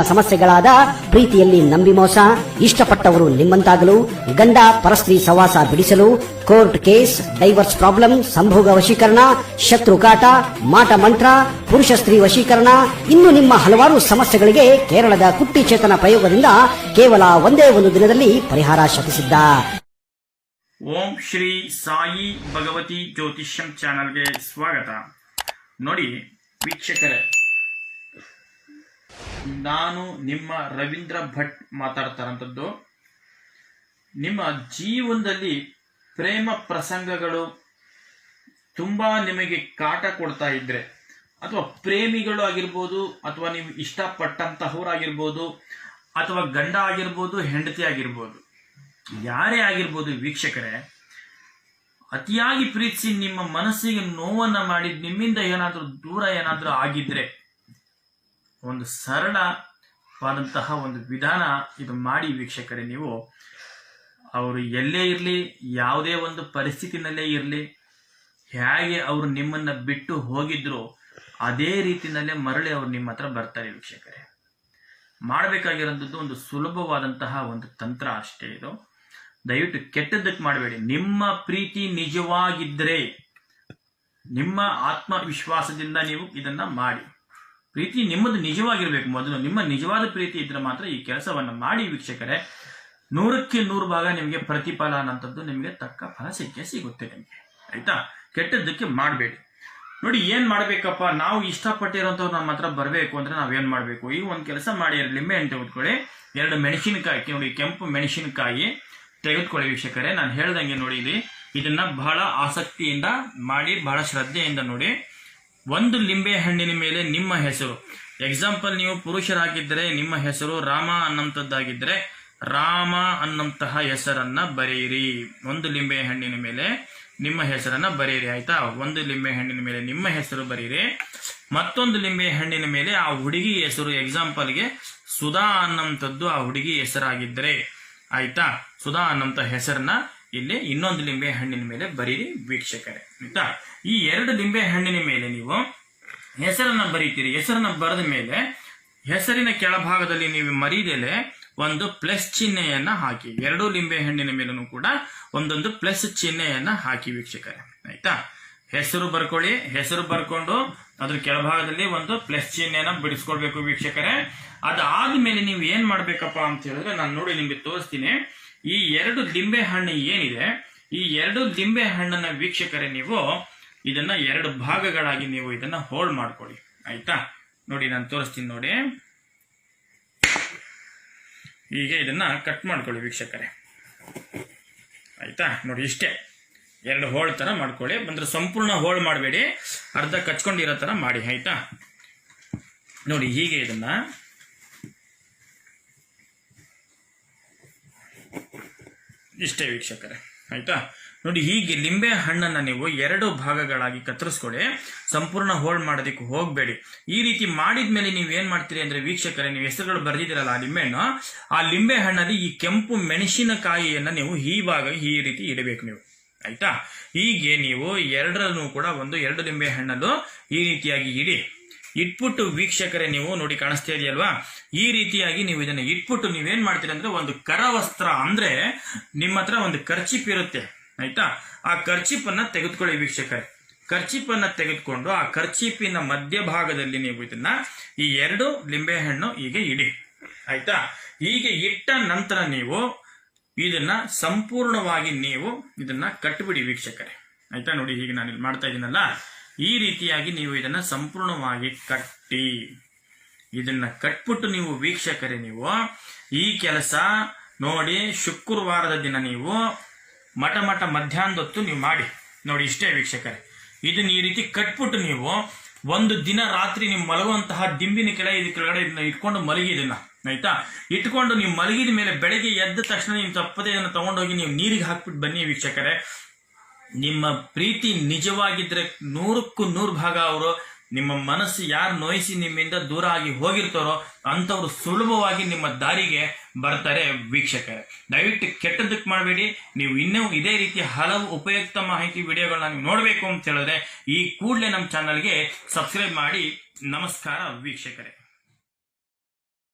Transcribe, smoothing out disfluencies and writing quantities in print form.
ನಿಮ್ಮ ಸಮಸ್ಯೆಗಳಾದ ಪ್ರೀತಿಯಲ್ಲಿ ನಂಬಿ ಮೋಸ, ಇಷ್ಟಪಟ್ಟವರು ನಿಮ್ಮಂತಾಗಲು, ಗಂಡ ಪರಸ್ತ್ರೀ ಸವಾಸ ಬಿಡಿಸಲು, ಕೋರ್ಟ್ ಕೇಸ್, ಡೈವರ್ಸ್ ಪ್ರಾಬ್ಲಮ್, ಸಂಭೋಗ ವಶೀಕರಣ, ಶತ್ರು ಕಾಟ, ಮಾಟ ಮಂತ್ರ, ಪುರುಷ ಸ್ತ್ರೀ ವಶೀಕರಣ, ಇನ್ನು ನಿಮ್ಮ ಹಲವಾರು ಸಮಸ್ಯೆಗಳಿಗೆ ಕೇರಳದ ಕುಟ್ಟಿ ಚೇತನ ಪ್ರಯೋಗದಿಂದ ಕೇವಲ ಒಂದೇ ಒಂದು ದಿನದಲ್ಲಿ ಪರಿಹಾರ ಶಪಿಸಿದ್ದ. ಓಂ ಶ್ರೀ ಸಾಯಿ ಭಗವತಿ ಜ್ಯೋತಿಷ್ಯಂ ಚಾನಲ್ಗೆ ಸ್ವಾಗತ. ನೋಡಿ ವೀಕ್ಷಕರೇ, ನಾನು ನಿಮ್ಮ ರವೀಂದ್ರ ಭಟ್ ಮಾತಾಡ್ತಾರಂಥದ್ದು. ನಿಮ್ಮ ಜೀವನದಲ್ಲಿ ಪ್ರೇಮ ಪ್ರಸಂಗಗಳು ತುಂಬಾ ನಿಮಗೆ ಕಾಟ ಕೊಡ್ತಾ ಇದ್ರೆ, ಅಥವಾ ಪ್ರೇಮಿಗಳು ಆಗಿರ್ಬೋದು, ಅಥವಾ ನೀವು ಇಷ್ಟಪಟ್ಟಂತಹವರಾಗಿರ್ಬೋದು, ಅಥವಾ ಗಂಡ ಆಗಿರ್ಬೋದು, ಹೆಂಡತಿ ಆಗಿರ್ಬೋದು, ಯಾರೇ ಆಗಿರ್ಬೋದು ವೀಕ್ಷಕರೇ, ಅತಿಯಾಗಿ ಪ್ರೀತಿಸಿ ನಿಮ್ಮ ಮನಸ್ಸಿಗೆ ನೋವನ್ನ ಮಾಡಿ ನಿಮ್ಮಿಂದ ಏನಾದ್ರೂ ದೂರ ಏನಾದ್ರೂ ಆಗಿದ್ರೆ, ಒಂದು ಸರಳವಾದಂತಹ ಒಂದು ವಿಧಾನ ಇದು ಮಾಡಿ ವೀಕ್ಷಕರೇ. ನೀವು ಅವರು ಎಲ್ಲೇ ಇರಲಿ, ಯಾವುದೇ ಒಂದು ಪರಿಸ್ಥಿತಿನಲ್ಲೇ ಇರಲಿ, ಹೇಗೆ ಅವರು ನಿಮ್ಮನ್ನ ಬಿಟ್ಟು ಹೋಗಿದ್ರು ಅದೇ ರೀತಿನಲ್ಲೇ ಮರಳಿ ಅವರು ನಿಮ್ಮ ಹತ್ರ ಬರ್ತಾರೆ ವೀಕ್ಷಕರೇ. ಮಾಡಬೇಕಾಗಿರೋಂಥದ್ದು ಒಂದು ಸುಲಭವಾದಂತಹ ಒಂದು ತಂತ್ರ ಅಷ್ಟೇ ಇದು. ದಯವಿಟ್ಟು ಕೆಟ್ಟದ್ದಕ್ಕೆ ಮಾಡಬೇಡಿ. ನಿಮ್ಮ ಪ್ರೀತಿ ನಿಜವಾಗಿದ್ರೆ, ನಿಮ್ಮ ಆತ್ಮವಿಶ್ವಾಸದಿಂದ ನೀವು ಇದನ್ನ ಮಾಡಿ. ಪ್ರೀತಿ ನಿಮ್ಮದು ನಿಜವಾಗಿರ್ಬೇಕು. ಮೊದಲು ನಿಮ್ಮ ನಿಜವಾದ ಪ್ರೀತಿ ಇದ್ರೆ ಮಾತ್ರ ಈ ಕೆಲಸವನ್ನ ಮಾಡಿ ವೀಕ್ಷಕರೇ. 100ಕ್ಕೆ 100 ಭಾಗ ನಿಮಗೆ ಪ್ರತಿಫಲ ಅನ್ನೋಂಥದ್ದು ನಿಮಗೆ ತಕ್ಕ ಫಲ ಸಿಗುತ್ತೆ ನಿಮಗೆ. ಆಯ್ತಾ? ಕೆಟ್ಟದ್ದಕ್ಕೆ ಮಾಡಬೇಡಿ. ನೋಡಿ ಏನ್ ಮಾಡ್ಬೇಕಪ್ಪ, ನಾವು ಇಷ್ಟಪಟ್ಟಿರೋಂಥವ್ರು ನಮ್ಮ ಹತ್ರ ಬರಬೇಕು ಅಂದ್ರೆ ನಾವೇನ್ ಮಾಡ್ಬೇಕು? ಈಗ ಒಂದು ಕೆಲಸ ಮಾಡಿ, 2 ಲಿಂಬೆ ಹಣ್ಣು ತೆಗೆದುಕೊಳ್ಳಿ, 2 ಮೆಣಸಿನಕಾಯಿ, ನೋಡಿ ಕೆಂಪು ಮೆಣಸಿನಕಾಯಿ ತೆಗೆದುಕೊಳ್ಳಿ ವೀಕ್ಷಕರೇ. ನಾನು ಹೇಳ್ದಂಗೆ ನೋಡಿ, ಇದನ್ನ ಬಹಳ ಆಸಕ್ತಿಯಿಂದ ಮಾಡಿ, ಬಹಳ ಶ್ರದ್ಧೆಯಿಂದ ನೋಡಿ. 1 ಲಿಂಬೆ ಹಣ್ಣಿನ ಮೇಲೆ ನಿಮ್ಮ ಹೆಸರು, ಎಕ್ಸಾಂಪಲ್ ನೀವು ಪುರುಷರಾಗಿದ್ದರೆ ನಿಮ್ಮ ಹೆಸರು ರಾಮ ಅನ್ನಂತದ್ದಾಗಿದ್ರೆ ರಾಮ ಅನ್ನಂತಹ ಹೆಸರನ್ನ ಬರೆಯಿರಿ. 1 ಲಿಂಬೆ ಹಣ್ಣಿನ ಮೇಲೆ ನಿಮ್ಮ ಹೆಸರನ್ನ ಬರೆಯಿರಿ. ಆಯ್ತಾ? 1 ಲಿಂಬೆ ಹಣ್ಣಿನ ಮೇಲೆ ನಿಮ್ಮ ಹೆಸರು ಬರೀರಿ. ಮತ್ತೊಂದು ಲಿಂಬೆ ಹಣ್ಣಿನ ಮೇಲೆ ಆ ಹುಡುಗಿ ಹೆಸರು, ಎಕ್ಸಾಂಪಲ್ಗೆ ಸುಧಾ ಅನ್ನಂಥದ್ದು ಆ ಹುಡುಗಿ ಹೆಸರಾಗಿದ್ರೆ, ಆಯ್ತಾ, ಸುಧಾ ಅನ್ನಂತ ಹೆಸರನ್ನ ಇಲ್ಲಿ ಇನ್ನೊಂದು ಲಿಂಬೆ ಹಣ್ಣಿನ ಮೇಲೆ ಬರೀರಿ ವೀಕ್ಷಕರೇ. ಆಯ್ತಾ? ಈ 2 ಲಿಂಬೆ ಹಣ್ಣಿನ ಮೇಲೆ ನೀವು ಹೆಸರನ್ನ ಬರೀತೀರಿ. ಹೆಸರನ್ನ ಬರೆದ ಮೇಲೆ ಹೆಸರಿನ ಕೆಳಭಾಗದಲ್ಲಿ ನೀವು ಮರೀದೆಲೆ ಒಂದು ಪ್ಲಸ್ ಚಿಹ್ನೆಯನ್ನ ಹಾಕಿ. 2 ಲಿಂಬೆ ಹಣ್ಣಿನ ಮೇಲೂ ಕೂಡ ಒಂದೊಂದು ಪ್ಲಸ್ ಚಿಹ್ನೆಯನ್ನ ಹಾಕಿ ವೀಕ್ಷಕರೇ. ಆಯ್ತಾ? ಹೆಸರು ಬರ್ಕೊಳ್ಳಿ. ಹೆಸರು ಬರ್ಕೊಂಡು ಅದ್ರ ಕೆಳಭಾಗದಲ್ಲಿ ಒಂದು ಪ್ಲಸ್ ಚಿಹ್ನೆಯನ್ನ ಬಿಡಿಸ್ಕೊಳ್ಬೇಕು ವೀಕ್ಷಕರೇ. ಅದಾದ್ಮೇಲೆ ನೀವು ಏನ್ ಮಾಡ್ಬೇಕಪ್ಪ ಅಂತ ಹೇಳಿದ್ರೆ, ನಾನು ನೋಡಿ ನಿಮ್ಗೆ ತೋರಿಸ್ತೀನಿ. ಈ 2 ಲಿಂಬೆ ಹಣ್ಣು ಏನಿದೆ, ಈ 2 ಲಿಂಬೆ ಹಣ್ಣನ್ನ ವೀಕ್ಷಕರೇ ನೀವು ಇದನ್ನ 2 ಭಾಗಗಳಾಗಿ ನೀವು ಇದನ್ನ ಹೋಲ್ಡ್ ಮಾಡ್ಕೊಳ್ಳಿ. ಆಯ್ತಾ? ನೋಡಿ ನಾನು ತೋರಿಸ್ತೀನಿ ನೋಡಿ. ಹೀಗೆ ಇದನ್ನ ಕಟ್ ಮಾಡ್ಕೊಳ್ಳಿ ವೀಕ್ಷಕರೇ. ಆಯ್ತಾ? ನೋಡಿ ಇಷ್ಟೇ 2 ಹೋಳ್ ತರ ಮಾಡ್ಕೊಳ್ಳಿ. ಬಂದ್ರೆ ಸಂಪೂರ್ಣ ಹೋಳ್ ಮಾಡಬೇಡಿ, ಅರ್ಧ ಕಚ್ಕೊಂಡಿರೋ ತರ ಮಾಡಿ. ಆಯ್ತಾ? ನೋಡಿ ಹೀಗೆ ಇದನ್ನ ಇಷ್ಟೇ ವೀಕ್ಷಕರೇ. ಆಯ್ತಾ? ನೋಡಿ ಹೀಗೆ ಲಿಂಬೆ ಹಣ್ಣನ್ನ ನೀವು 2 ಭಾಗಗಳಾಗಿ ಕತ್ತರಿಸ್ಕೊಳ್ಳಿ. ಸಂಪೂರ್ಣ ಹೋಲ್ಡ್ ಮಾಡೋದಕ್ಕೆ ಹೋಗ್ಬೇಡಿ. ಈ ರೀತಿ ಮಾಡಿದ್ಮೇಲೆ ನೀವು ಏನ್ ಮಾಡ್ತೀರಿ ಅಂದ್ರೆ ವೀಕ್ಷಕರೇ, ನೀವು ಹೆಸರುಗಳು ಬರ್ದಿದ್ದೀರಲ್ಲ ಆ ಲಿಂಬೆ ಹಣ್ಣು, ಆ ಲಿಂಬೆ ಹಣ್ಣಲ್ಲಿ ಈ ಕೆಂಪು ಮೆಣಸಿನಕಾಯಿಯನ್ನ ನೀವು ಈ ರೀತಿ ಇಡಬೇಕು ನೀವು. ಆಯ್ತಾ? ಹೀಗೆ ನೀವು 2ರಲ್ಲೂ ಕೂಡ 2 ಲಿಂಬೆ ಹಣ್ಣಲ್ಲೂ ಈ ರೀತಿಯಾಗಿ ಇಟ್ಬಿಟ್ಟು ವೀಕ್ಷಕರೇ, ನೀವು ನೋಡಿ ಕಾಣಿಸ್ತಾ ಇದೆಯಲ್ವಾ, ಈ ರೀತಿಯಾಗಿ ನೀವು ಇದನ್ನ ಇಟ್ಬಿಟ್ಟು ನೀವೇನ್ ಮಾಡ್ತೀರಿ ಅಂದ್ರೆ, ಒಂದು ಕರವಸ್ತ್ರ ಅಂದ್ರೆ ನಿಮ್ಮ ಹತ್ರ ಒಂದು ಕರ್ಚಿಪ್ ಇರುತ್ತೆ. ಆಯ್ತಾ? ಆ ಕರ್ಚಿಪನ್ನ ತೆಗೆದುಕೊಳ್ಳಿ ವೀಕ್ಷಕರೇ. ಕರ್ಚಿಪನ್ನ ತೆಗೆದುಕೊಂಡು ಆ ಕರ್ಚಿಪಿನ ಮಧ್ಯಭಾಗದಲ್ಲಿ ನೀವು ಇದನ್ನ ಈ 2 ಲಿಂಬೆ ಹಣ್ಣು ಹೀಗೆ ಇಡಿ. ಆಯ್ತಾ? ಹೀಗೆ ಇಟ್ಟ ನಂತರ ನೀವು ಇದನ್ನ ಸಂಪೂರ್ಣವಾಗಿ ನೀವು ಇದನ್ನ ಕಟ್ಬಿಡಿ ವೀಕ್ಷಕರೇ. ಆಯ್ತಾ? ನೋಡಿ ಹೀಗೆ ನಾನು ಇಲ್ಲಿ ಮಾಡ್ತಾ ಇದ್ದೀನಲ್ಲ, ಈ ರೀತಿಯಾಗಿ ನೀವು ಇದನ್ನ ಸಂಪೂರ್ಣವಾಗಿ ಕಟ್ಟಿ, ಇದನ್ನ ಕಟ್ಬಿಟ್ಟು ನೀವು ವೀಕ್ಷಕರೇ ನೀವು ಈ ಕೆಲಸ ನೋಡಿ ಶುಕ್ರವಾರದ ದಿನ ನೀವು ಮಠ ಮಧ್ಯಾಹ್ನದೊತ್ತು ನೀವು ಮಾಡಿ. ನೋಡಿ ಇಷ್ಟೇ ವೀಕ್ಷಕರೇ. ಇದನ್ನ ಈ ರೀತಿ ಕಟ್ಬಿಟ್ಟು ನೀವು ಒಂದು ದಿನ ರಾತ್ರಿ ನೀವು ಮಲಗುವಂತಹ ದಿಂಬಿನ ಕೆಳಗಡೆ ಇದನ್ನ ಇಟ್ಕೊಂಡು ಮಲಗಿ ಇದನ್ನ. ಆಯ್ತಾ? ಇಟ್ಕೊಂಡು ನೀವು ಮಲಗಿದ ಮೇಲೆ ಬೆಳಗ್ಗೆ ಎದ್ದ ತಕ್ಷಣ ನೀವು ತಪ್ಪದೇ ಇದನ್ನು ತಗೊಂಡೋಗಿ ನೀವು ನೀರಿಗೆ ಹಾಕ್ಬಿಟ್ಟು ಬನ್ನಿ ವೀಕ್ಷಕರೇ. ನಿಮ್ಮ ಪ್ರೀತಿ ನಿಜವಾಗಿದ್ರೆ 100ಕ್ಕೂ 100 ಭಾಗ ಅವರು ನಿಮ್ಮ ಮನಸ್ಸು ಯಾರು ನೋಯಿಸಿ ನಿಮ್ಮಿಂದ ದೂರ ಆಗಿ ಹೋಗಿರ್ತಾರೋ ಅಂತವ್ರು ಸುಲಭವಾಗಿ ನಿಮ್ಮ ದಾರಿಗೆ ಬರ್ತಾರೆ ವೀಕ್ಷಕರೇ. ದಯವಿಟ್ಟು ಕೆಟ್ಟದಕ್ಕೆ ಮಾಡಬೇಡಿ. ನೀವು ಇನ್ನೂ ಇದೇ ರೀತಿ ಹಲವು ಉಪಯುಕ್ತ ಮಾಹಿತಿ ವಿಡಿಯೋಗಳನ್ನ ನೀವು ನೋಡಬೇಕು ಅಂತ ಹೇಳಿದ್ರೆ ಈ ಕೂಡಲೇ ನಮ್ಮ ಚಾನಲ್ಗೆ ಸಬ್ಸ್ಕ್ರೈಬ್ ಮಾಡಿ. ನಮಸ್ಕಾರ ವೀಕ್ಷಕರೇ.